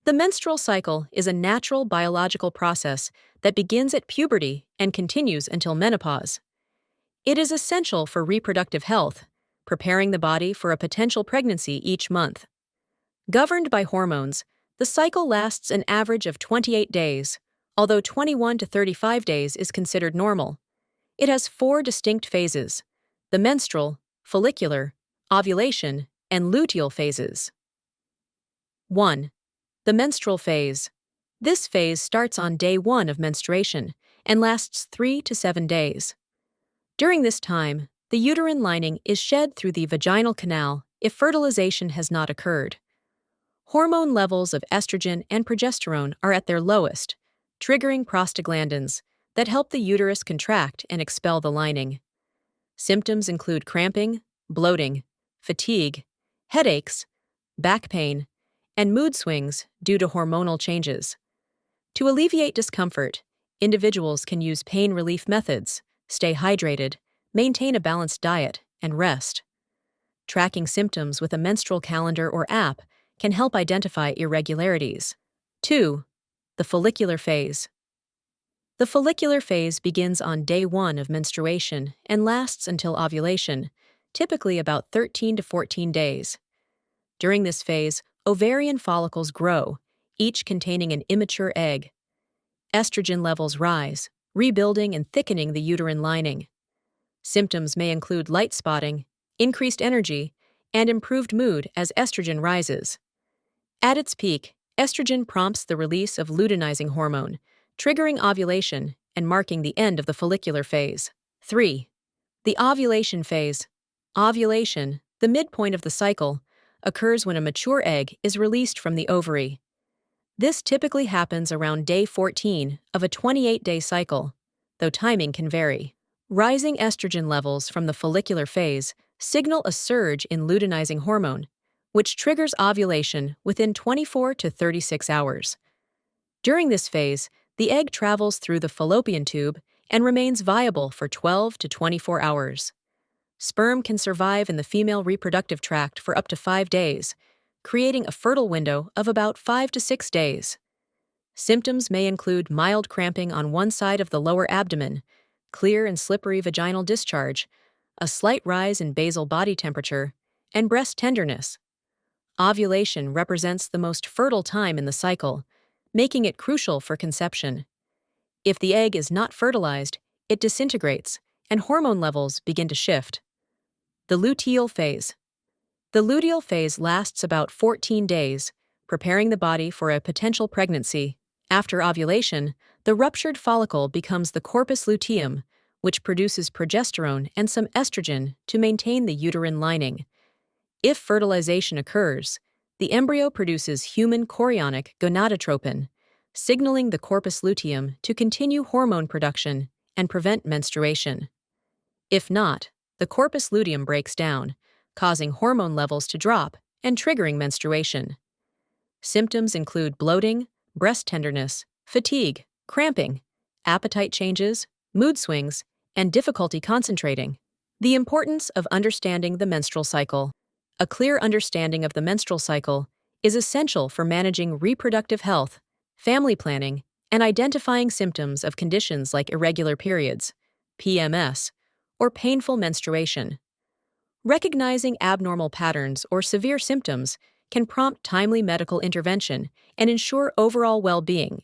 The menstrual cycle is a natural biological process that begins at puberty and continues until menopause. It is essential for reproductive health, preparing the body for a potential pregnancy each month. Governed by hormones, the cycle lasts an average of 28 days, although 21 to 35 days is considered normal. It has four distinct phases: the menstrual, follicular, ovulation, and luteal phases. 1. The menstrual phase. This phase starts on day 1 of menstruation and lasts 3 to 7 days. During this time, the uterine lining is shed through the vaginal canal if fertilization has not occurred. Hormone levels of estrogen and progesterone are at their lowest, triggering prostaglandins that help the uterus contract and expel the lining. Symptoms include cramping, bloating, fatigue, headaches, back pain, and mood swings due to hormonal changes. To alleviate discomfort, individuals can use pain relief methods, stay hydrated, maintain a balanced diet, and rest. Tracking symptoms with a menstrual calendar or app can help identify irregularities. 2. The follicular phase. The follicular phase begins on day 1 of menstruation and lasts until ovulation, typically about 13 to 14 days. During this phase, ovarian follicles grow, each containing an immature egg. Estrogen levels rise, rebuilding and thickening the uterine lining. Symptoms may include light spotting, increased energy, and improved mood as estrogen rises. At its peak, estrogen prompts the release of luteinizing hormone, triggering ovulation and marking the end of the follicular phase. 3. The ovulation phase. Ovulation, the midpoint of the cycle, occurs when a mature egg is released from the ovary. This typically happens around day 14 of a 28-day cycle, though timing can vary. Rising estrogen levels from the follicular phase signal a surge in luteinizing hormone, which triggers ovulation within 24 to 36 hours. During this phase, the egg travels through the fallopian tube and remains viable for 12 to 24 hours. Sperm can survive in the female reproductive tract for up to 5 days, creating a fertile window of about 5 to 6 days. Symptoms may include mild cramping on one side of the lower abdomen, clear and slippery vaginal discharge, a slight rise in basal body temperature, and breast tenderness. Ovulation represents the most fertile time in the cycle, making it crucial for conception. If the egg is not fertilized, it disintegrates, and hormone levels begin to shift. The luteal phase. The luteal phase lasts about 14 days, preparing the body for a potential pregnancy. After ovulation, the ruptured follicle becomes the corpus luteum, which produces progesterone and some estrogen to maintain the uterine lining. If fertilization occurs, the embryo produces human chorionic gonadotropin, signaling the corpus luteum to continue hormone production and prevent menstruation. If not, the corpus luteum breaks down, causing hormone levels to drop and triggering menstruation. Symptoms include bloating, breast tenderness, fatigue, cramping, appetite changes, mood swings, and difficulty concentrating. The importance of understanding the menstrual cycle. A clear understanding of the menstrual cycle is essential for managing reproductive health, family planning, and identifying symptoms of conditions like irregular periods, PMS, or painful menstruation. Recognizing abnormal patterns or severe symptoms can prompt timely medical intervention and ensure overall well-being